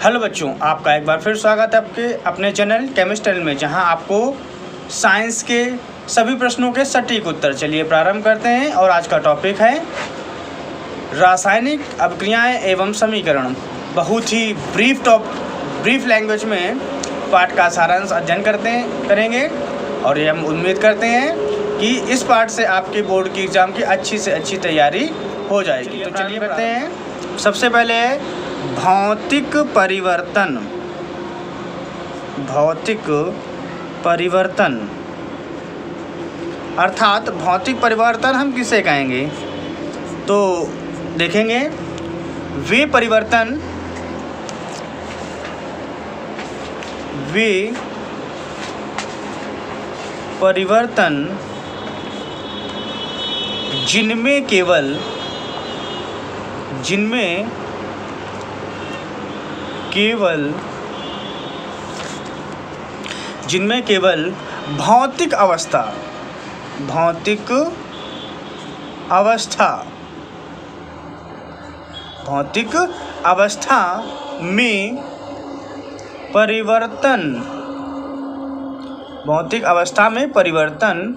Hello बच्चों, आपका एक बार फिर स्वागत है आपके अपने चैनल केमिस्ट्री में, जहां आपको साइंस के सभी प्रश्नों के सटीक उत्तर। चलिए प्रारंभ करते हैं। और आज का टॉपिक है रासायनिक अभिक्रियाएं एवं समीकरण। बहुत ही ब्रीफ लैंग्वेज में पाठ का सारांश अध्ययन करेंगे और ये हम उम्मीद करते हैं कि इस पाठ से आपके बोर्ड की एग्ज़ाम की अच्छी से अच्छी तैयारी हो जाएगी। तो चलिए करते हैं। सबसे पहले है भौतिक परिवर्तन अर्थात भौतिक परिवर्तन हम किसे कहेंगे, तो देखेंगे वे परिवर्तन जिनमें केवल भौतिक अवस्था में परिवर्तन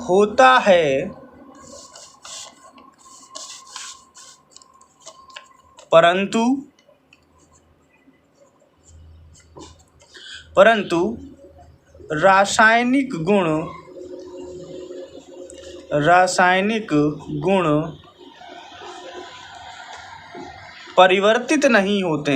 होता है, परंतु रासायनिक गुण परिवर्तित नहीं होते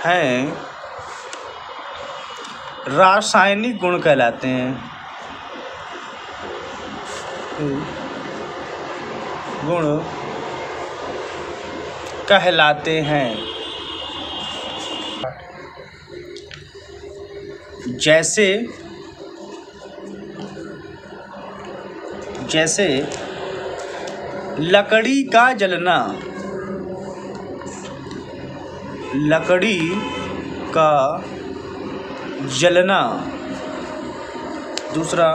हैं, रासायनिक गुण कहलाते हैं। जैसे लकड़ी का जलना। दूसरा,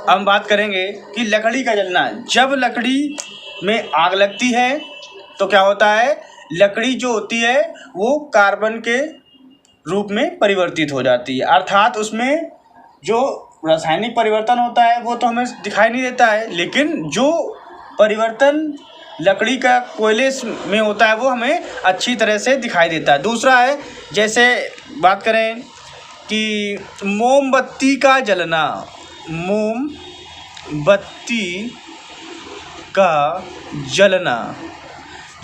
हम बात करेंगे कि लकड़ी का जलना। जब लकड़ी में आग लगती है तो क्या होता है, लकड़ी जो होती है वो कार्बन के रूप में परिवर्तित हो जाती है। अर्थात उसमें जो रासायनिक परिवर्तन होता है वो तो हमें दिखाई नहीं देता है, लेकिन जो परिवर्तन लकड़ी का कोयले में होता है वो हमें अच्छी तरह से दिखाई देता है। दूसरा है, जैसे बात करें कि मोमबत्ती का जलना,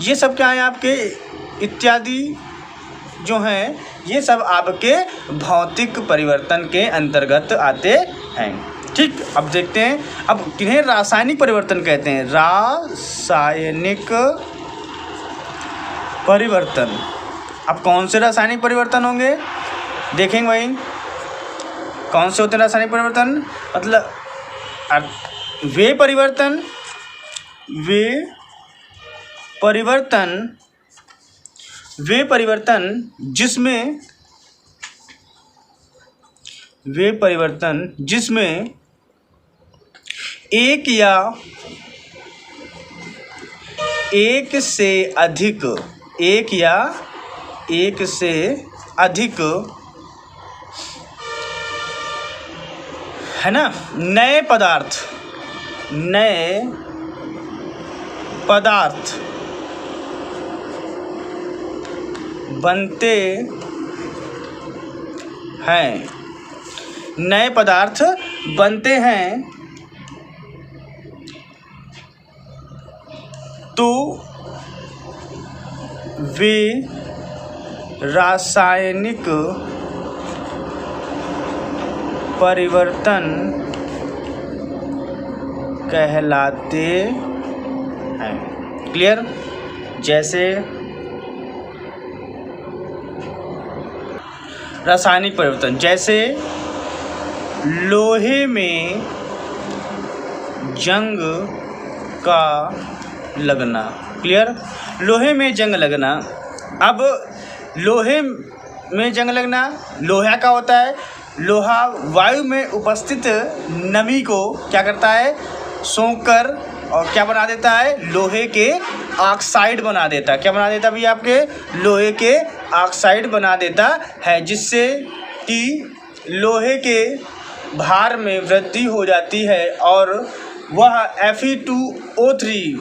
ये सब क्या है आपके इत्यादि जो हैं, ये सब आपके भौतिक परिवर्तन के अंतर्गत आते हैं। ठीक, अब देखते हैं, अब किन्हें रासायनिक परिवर्तन कहते हैं। रासायनिक परिवर्तन, अब कौन से रासायनिक परिवर्तन होंगे देखेंगे भाई। कौन से होते हैं रासायनिक परिवर्तन, मतलब वे परिवर्तन जिसमें एक या एक से अधिक है ना, नए पदार्थ बनते हैं, तो वे रासायनिक परिवर्तन कहलाते हैं। क्लियर? जैसे रासायनिक परिवर्तन, जैसे लोहे में जंग का लगना। क्लियर? लोहे में जंग लगना। अब लोहे में जंग लगना। लोहा का होता है, लोहा वायु में उपस्थित नमी को क्या करता है, सोख कर और क्या बना देता है, लोहे के ऑक्साइड बना देता है। क्या बना देता है भैया, आपके लोहे के ऑक्साइड बना देता है, जिससे कि लोहे के भार में वृद्धि हो जाती है और वह Fe2O3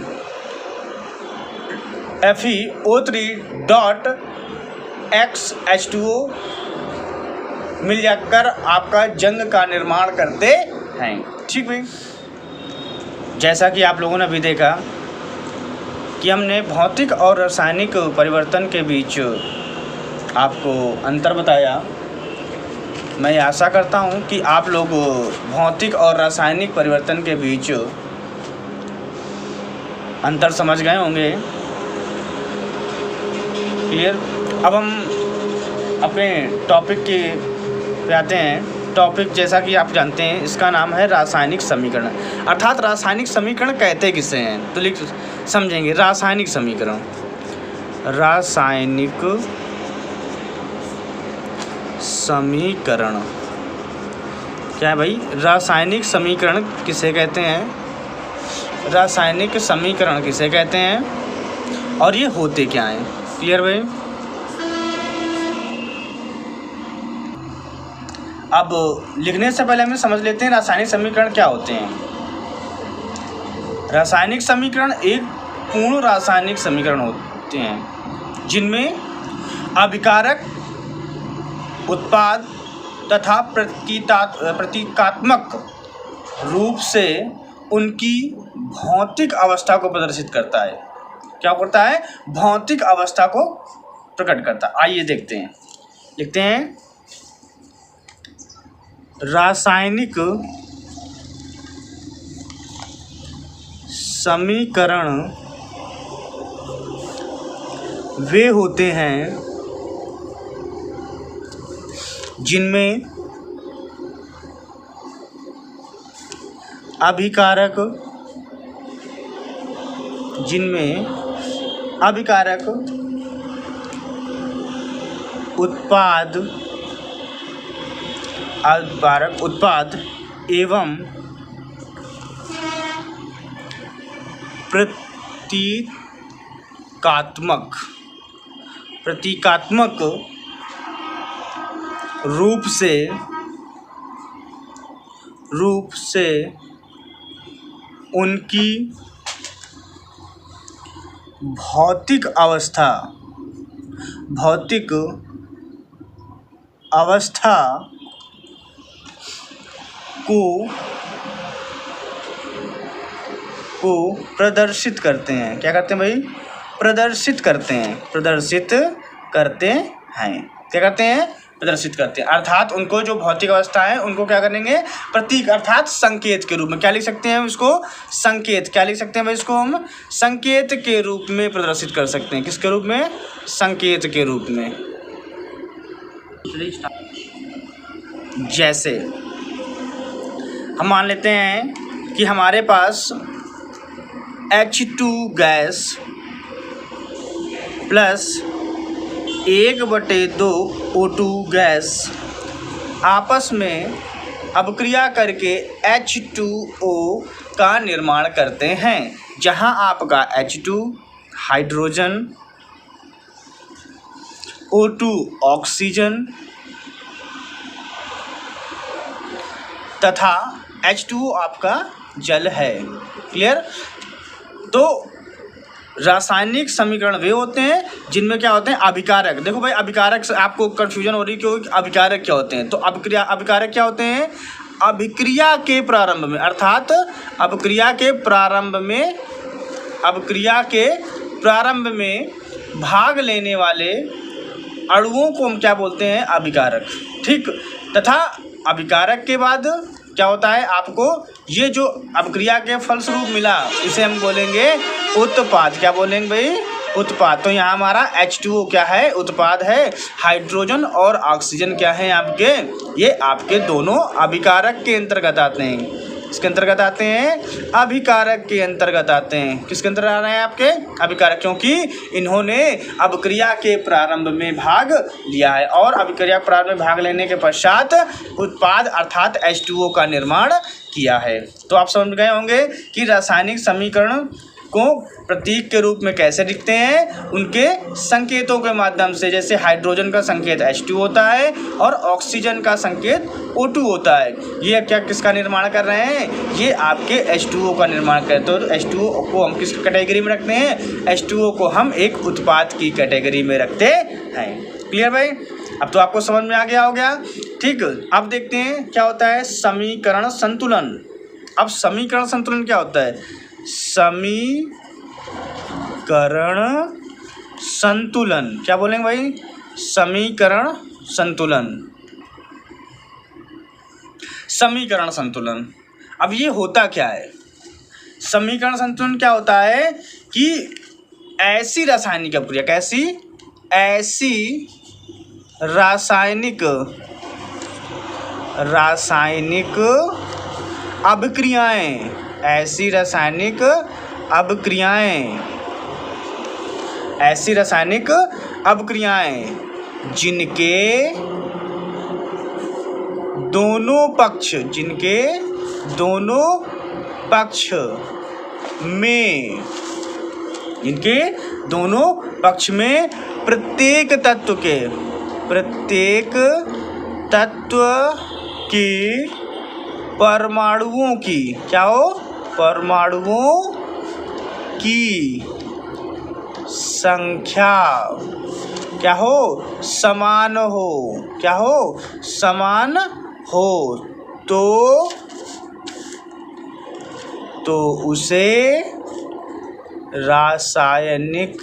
मिल जाकर आपका जंग का निर्माण करते हैं। ठीक भाई, जैसा कि आप लोगों ने अभी देखा कि हमने भौतिक और रासायनिक परिवर्तन के बीच आपको अंतर बताया। मैं आशा करता हूं कि आप लोग भौतिक और रासायनिक परिवर्तन के बीच अंतर समझ गए होंगे। क्लियर। अब हम अपने टॉपिक पे आते हैं। टॉपिक जैसा कि आप जानते हैं, इसका नाम है रासायनिक समीकरण। अर्थात रासायनिक समीकरण कहते किसे हैं, तो समझेंगे। रासायनिक समीकरण, रासायनिक समीकरण क्या है भाई? रासायनिक समीकरण किसे कहते हैं, रासायनिक समीकरण किसे कहते हैं और ये होते क्या हैं? क्लियर भाई। अब लिखने से पहले हमें समझ लेते हैं रासायनिक समीकरण क्या होते हैं। रासायनिक समीकरण एक पूर्ण रासायनिक समीकरण होते हैं जिनमें अभिकारक, उत्पाद तथा प्रतीकात्मक रूप से उनकी भौतिक अवस्था को प्रदर्शित करता है। क्या करता है? भौतिक अवस्था को प्रकट करता है। आइए देखते हैं, लिखते हैं रासायनिक समीकरण वे होते हैं जिनमें अभिकारक, उत्पाद एवं प्रतीकात्मक रूप से उनकी भौतिक अवस्था को प्रदर्शित करते हैं। क्या करते हैं भाई? प्रदर्शित करते हैं। क्या करते हैं? प्रदर्शित करते हैं। अर्थात उनको जो भौतिक अवस्था है उनको क्या करेंगे? प्रतीक अर्थात संकेत के रूप में। क्या लिख सकते हैं इसको? संकेत। क्या लिख सकते हैं भाई? इसको हम संकेत के रूप में प्रदर्शित कर सकते हैं। किसके रूप में? संकेत के रूप में। जैसे हम मान लेते हैं कि हमारे पास H2 gas plus 1/2 O2 gas आपस में अपक्रिया करके H2O का निर्माण करते हैं, जहां आपका H2 हाइड्रोजन, O2 ऑक्सीजन तथा H2O आपका जल है। क्लियर। तो रासायनिक समीकरण वे होते हैं जिनमें क्या होते हैं? अभिकारक। देखो भाई, अभिकारक से आपको कंफ्यूजन हो रही क्योंकि अभिकारक क्या होते हैं? तो अभिकारक क्या होते हैं? अभिक्रिया के प्रारंभ में, अर्थात अभिक्रिया के प्रारंभ में भाग लेने वाले अणुओं को हम क्या बोलते हैं? अभिकारक। ठीक। तथा अभिकारक के बाद क्या होता है? आपको ये जो अभिक्रिया के फलस्वरूप मिला इसे हम बोलेंगे उत्पाद। क्या बोलेंगे भाई? उत्पाद। तो यहाँ हमारा H2O क्या है? उत्पाद है। हाइड्रोजन और ऑक्सीजन क्या है आपके? ये आपके दोनों अभिकारक के अंतर्गत आते हैं। इसके अंतर्गत आते हैं, अभिकारक के अंतर्गत आते हैं। किसके अंतर्गत आ रहे हैं आपके? अभिकारक, क्योंकि इन्होंने अभिक्रिया के प्रारंभ में भाग लिया है और अभिक्रिया प्रारंभ में भाग लेने के पश्चात उत्पाद अर्थात H2O का निर्माण किया है। तो आप समझ गए होंगे कि रासायनिक समीकरण को प्रतीक के रूप में कैसे लिखते हैं, उनके संकेतों के माध्यम से। जैसे हाइड्रोजन का संकेत H2 होता है और ऑक्सीजन का संकेत O2 होता है। ये क्या किसका निर्माण कर रहे हैं? ये आपके H2O का निर्माण करते हैं। तो H2O को हम किस कैटेगरी में रखते हैं? H2O को हम एक उत्पाद की कैटेगरी में रखते हैं। क्लियर भाई? अब तो आपको समझ में आ गया हो गया। ठीक, अब देखते हैं क्या होता है समीकरण संतुलन। अब समीकरण संतुलन क्या होता है? समीकरण संतुलन, क्या बोलेंगे भाई? समीकरण संतुलन। समीकरण संतुलन, अब ये होता क्या है? समीकरण संतुलन क्या होता है कि ऐसी रासायनिक अभिक्रिया, कैसी? ऐसी रासायनिक अभिक्रियाएं, ऐसी रासायनिक अभिक्रियाएं जिनके दोनों पक्ष में प्रत्येक तत्व की परमाणुओं की, क्या हो? परमाणुओं की संख्या क्या हो? समान हो। क्या हो? समान हो। तो उसे रासायनिक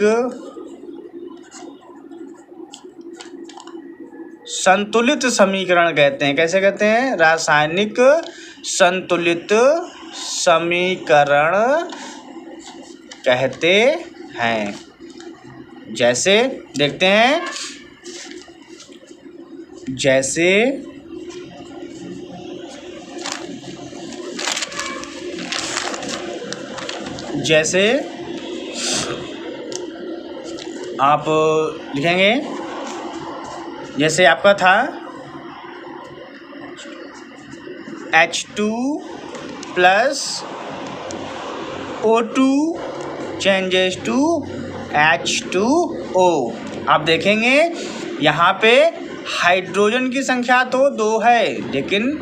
संतुलित समीकरण कहते हैं। कैसे कहते हैं? रासायनिक संतुलित समीकरण कहते हैं। जैसे देखते हैं, जैसे आप लिखेंगे, जैसे आपका था H2 plus O2 changes to H2O। आप देखेंगे यहाँ पे हाइड्रोजन की संख्या तो 2 है, लेकिन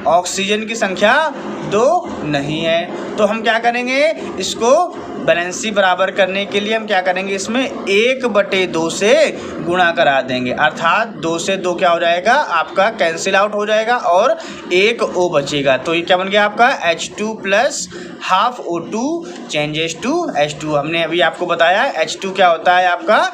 ऑक्सीजन की संख्या 2 नहीं है। तो हम क्या करेंगे? इसको बैलेंसी बराबर करने के लिए हम क्या करेंगे? इसमें 1/2 से गुणा करा देंगे, अर्थात 2 से 2 क्या हो जाएगा? आपका कैंसिल आउट हो जाएगा और 1 O बचेगा। तो ये क्या बन गया आपका? H2 plus half O2 changes to H2। हमने अभी आपको बताया H2 क्या होता है? आपका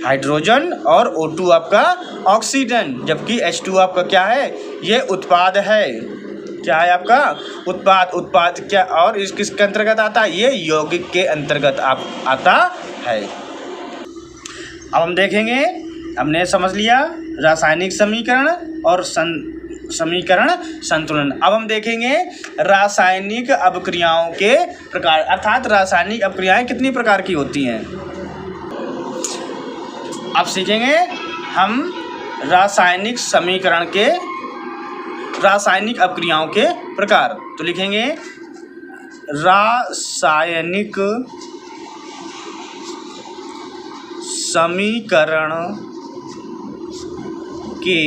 हाइड्रोजन और O2 आपका ऑक्सीजन, जबकि H2 आपका क्या है? ये उत्पाद है। क्या है आपका? उत्पाद क्या, और इस किसके अंतर्गत आता है? ये यौगिक के अंतर्गत आता है। अब हम देखेंगे, हमने समझ लिया रासायनिक समीकरण और समीकरण संतुलन। अब हम देखेंगे रासायनिक अभिक्रियाओं के प्रकार, अर्थात रासायनिक अभिक्रियाएं कितनी प्रकार की होती हैं। अब सीखेंगे हम रासायनिक समीकरण के, रासायनिक अभिक्रियाओं के प्रकार। तो लिखेंगे रासायनिक समीकरण के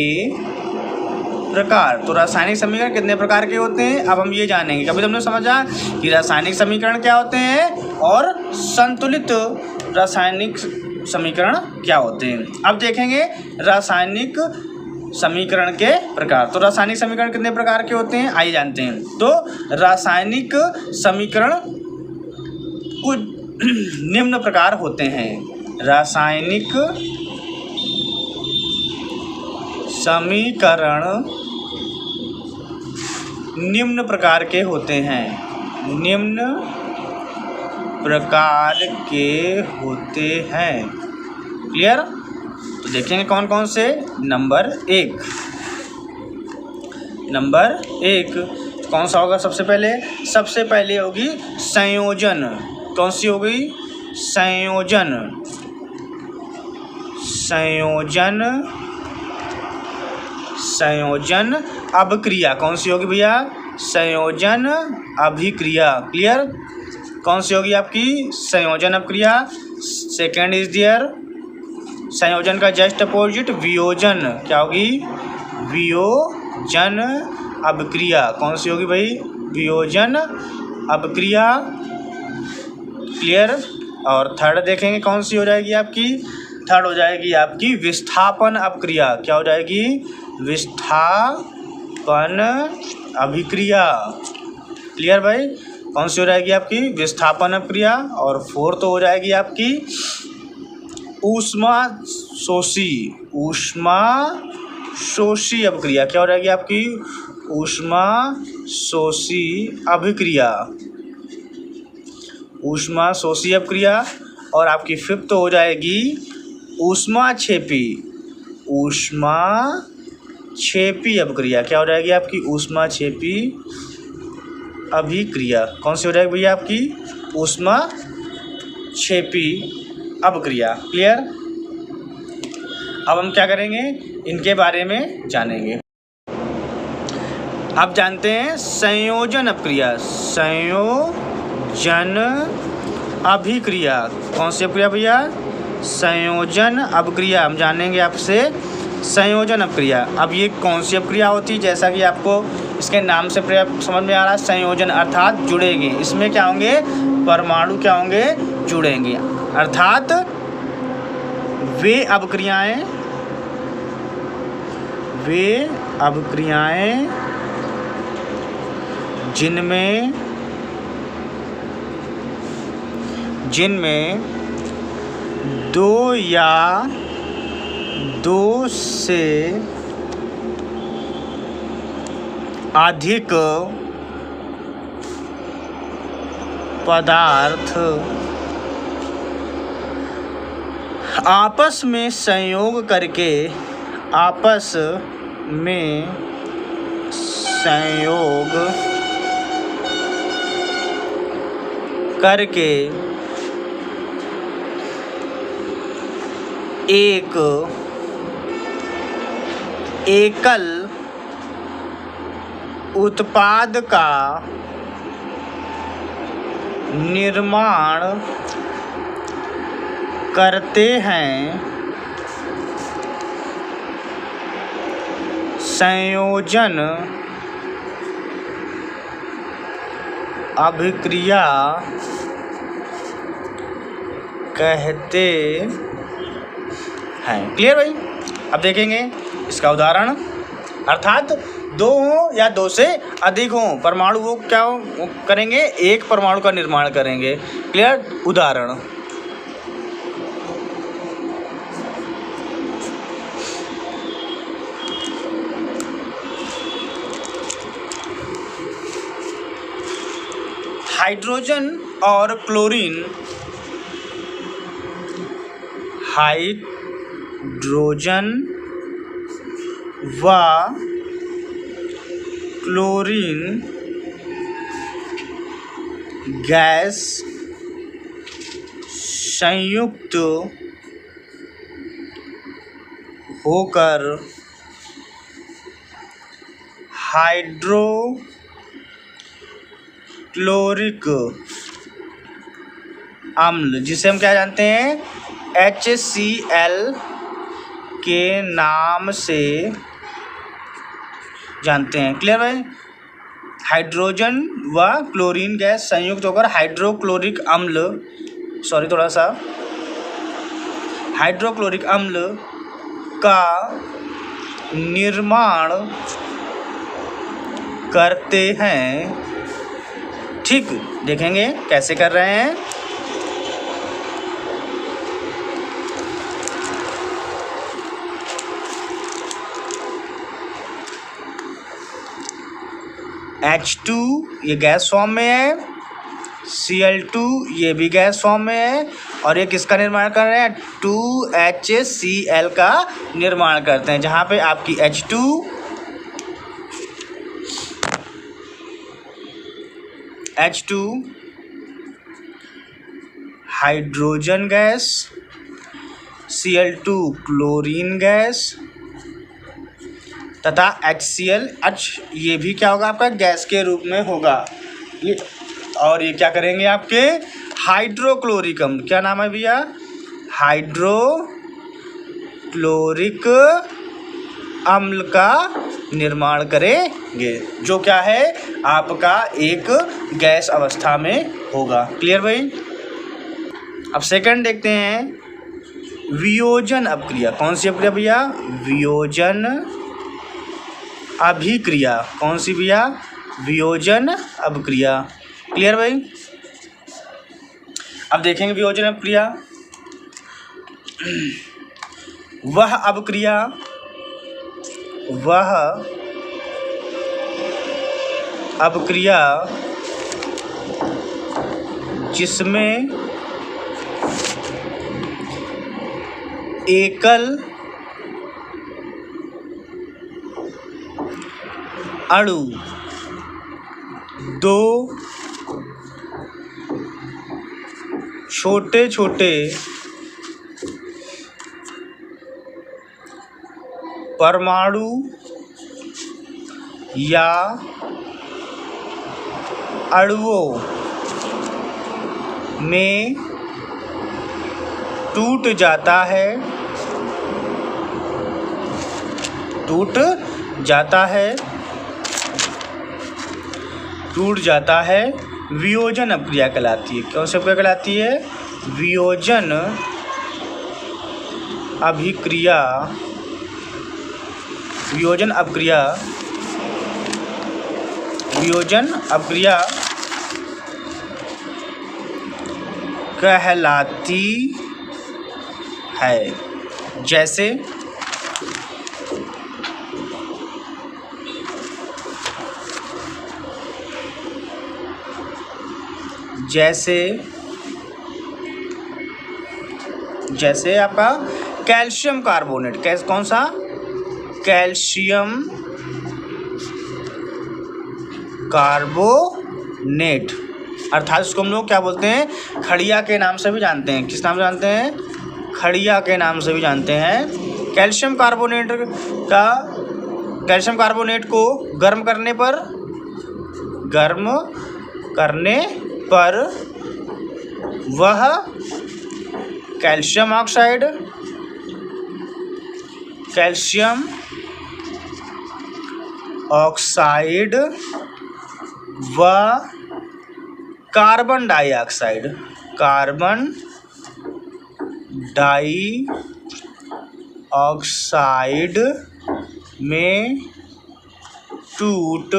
प्रकार। तो रासायनिक समीकरण कितने प्रकार के होते हैं, अब हम ये जानेंगे। कभी तुमने समझा कि रासायनिक समीकरण क्या होते हैं और संतुलित रासायनिक समीकरण क्या होते हैं। अब देखेंगे रासायनिक समीकरण के प्रकार। तो रासायनिक समीकरण कितने प्रकार के होते हैं, आइए जानते हैं। तो रासायनिक समीकरण कुछ निम्न प्रकार होते हैं। रासायनिक समीकरण निम्न प्रकार के होते हैं, निम्न प्रकार के होते हैं। क्लियर? तो देखेंगे कौन कौन से। नंबर एक कौन सा होगा सबसे पहले? सबसे पहले होगी संयोजन। कौन सी होगी? संयोजन। संयोजन, संयोजन अभिक्रिया। कौन सी होगी भैया? संयोजन अभिक्रिया। क्लियर? कौन सी होगी आपकी? संयोजन अभिक्रिया। सेकेंड इज देयर संयोजन का जस्ट अपोजिट वियोजन। क्या होगी? वियोजन अभिक्रिया। कौन सी होगी भाई? वियोजन अभिक्रिया। क्लियर? और थर्ड देखेंगे कौन सी हो जाएगी आपकी? थर्ड हो जाएगी आपकी विस्थापन अभिक्रिया। क्या हो जाएगी? विस्थापन अभिक्रिया। क्लियर भाई? कौन सी हो जाएगी आपकी? विस्थापन अभिक्रिया। और फोर्थ हो जाएगी आपकी ऊष्मा शोषी। ऊष्मा शोषी अभिक्रिया। क्या हो जाएगी आपकी? ऊष्मा शोषी अभिक्रिया। ऊष्मा शोषी अभिक्रिया। और आपकी फिफ्थ हो जाएगी ऊष्मा छेपी। ऊष्मा छेपी अभिक्रिया। क्या हो जाएगी आपकी? ऊष्मा छेपी अभिक्रिया। कौन सी हो जाएगी भैया आपकी? ऊष्मा छेपी अभिक्रिया। क्लियर? अब हम क्या करेंगे? इनके बारे में जानेंगे। अब जानते हैं संयोजन अभिक्रिया। संयोजन अभिक्रिया। कौन सी अभिक्रिया भैया? संयोजन अभिक्रिया। हम जानेंगे आपसे संयोजन अभिक्रिया। अब ये कौन सी अभिक्रिया होती है? जैसा कि आपको इसके नाम से समझ में आ रहा है, संयोजन अर्थात जुड़ेंगे। इसमें क्या होंगे? परमाणु क्या होंगे? जुड़ेंगे। अर्थात वे अभिक्रियाएं जिनमें दो या दो से अधिक पदार्थ आपस में संयोग करके एक एकल उत्पाद का निर्माण करते हैं, संयोजन अभिक्रिया कहते हैं। क्लियर भाई? अब देखेंगे इसका उदाहरण। अर्थात दो हों या दो से अधिक हों परमाणु, वो क्या करेंगे? एक परमाणु का निर्माण करेंगे। क्लियर? उदाहरण हाइड्रोजन और क्लोरीन। हाइड्रोजन व क्लोरीन गैस संयुक्त होकर हाइड्रोक्लोरिक अम्ल, जिसे हम क्या जानते हैं? HCl के नाम से जानते हैं। क्लियर भाई? हाइड्रोजन व क्लोरीन गैस संयुक्त होकर हाइड्रोक्लोरिक अम्ल, हाइड्रोक्लोरिक अम्ल का निर्माण करते हैं। ठीक, देखेंगे कैसे कर रहे हैं। H2 ये गैस फॉर्म में है, Cl2 ये भी गैस फॉर्म में है, और ये किसका निर्माण कर रहे हैं? 2HCl का निर्माण करते हैं, जहाँ पे आपकी H2 H2 hydrogen gas, Cl2 chlorine gas तथा HCl ये भी क्या होगा आपका गैस के रूप में होगा। ये और ये क्या करेंगे आपके हाइड्रोक्लोरिक अम्ल, क्या नाम है भैया, हाइड्रोक्लोरिक अम्ल का निर्माण करेंगे, जो क्या है आपका एक गैस अवस्था में होगा। क्लियर भाई। अब सेकंड देखते हैं वियोजन अभिक्रिया। कौन सी अभिक्रिया भैया, वियोजन अभिक्रिया। कौन सी भैया, वियोजन अभिक्रिया। क्लियर भाई। अब देखेंगे वियोजन अभिक्रिया। वह अभिक्रिया जिसमें एकल अणु दो छोटे छोटे परमाणु या अणुओं में टूट जाता है वियोजन अभिक्रिया कहलाती है। कौन सी अभिक्रिया कहलाती है, वियोजन अभिक्रिया। वियोजन अभिक्रिया कहलाती है। जैसे आपका कैल्शियम कार्बोनेट। कौन सा, कैल्शियम कार्बोनेट, अर्थात उसको हम लोग क्या बोलते हैं, खड़िया के नाम से भी जानते हैं। किस नाम से जानते हैं, खड़िया के नाम से भी जानते हैं। कैल्शियम कार्बोनेट को गर्म करने पर वह कैल्शियम ऑक्साइड व कार्बन डाइऑक्साइड में टूट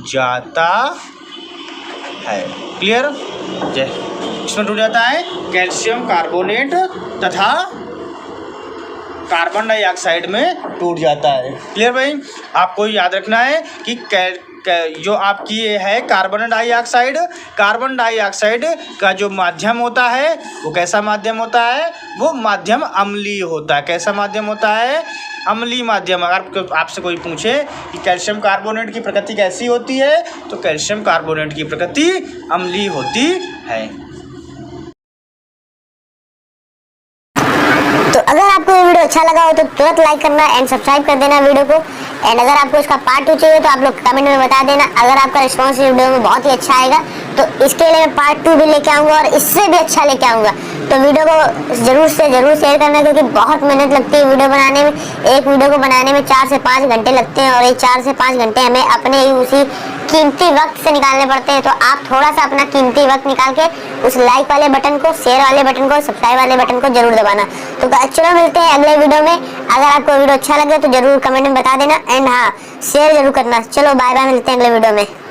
जाता है। क्लियर। इसमें टूट जाता है कैल्शियम कार्बोनेट तथा कार्बन डाइऑक्साइड में टूट जाता है। क्लियर भाई। आपको याद रखना है कि जो आपकी ये है कार्बन डाइऑक्साइड का जो माध्यम होता है वो कैसा माध्यम होता है, वो माध्यम अम्लीय होता है। कैसा माध्यम होता है, अम्लीय माध्यम। अगर आपसे कोई पूछे कि कैल्शियम कार्बोनेट की प्रकृति कैसी होती है, तो कैल्शियम कार्बोनेट की प्रकृति अम्लीय होती है। तो अगर आपको ये वीडियो अच्छा लगा हो तो तुरंत लाइक करना एंड सब्सक्राइब कर देना वीडियो को। एंड अगर आपको इसका पार्ट 2 चाहिए तो आप लोग कमेंट में बता देना। अगर आपका रिस्पांस इस वीडियो में बहुत ही अच्छा आएगा तो इसके लिए मैं पार्ट 2 भी लेके आऊँगा और इससे भी अच्छा लेके आऊँगा। तो वीडियो को जरूर शेयर करना, क्योंकि बहुत मेहनत लगती है वीडियो बनाने में। एक वीडियो को बनाने में 4 से 5 घंटे लगते हैं और ये 4 से 5 घंटे हमें अपने ही उसी कीमती वक्त से निकालने पड़ते हैं। तो आप थोड़ा सा अपना कीमती वक्त निकाल के उस लाइक वाले बटन को, शेयर वाले बटन को, सब्सक्राइब वाले बटन को जरूर दबाना। तो चलो मिलते हैं अगले वीडियो में। अगर आपको वीडियो अच्छा लगे तो जरूर कमेंट में बता देना एंड हाँ शेयर जरूर करना। चलो बाय बाय, मिलते हैं अगले वीडियो में।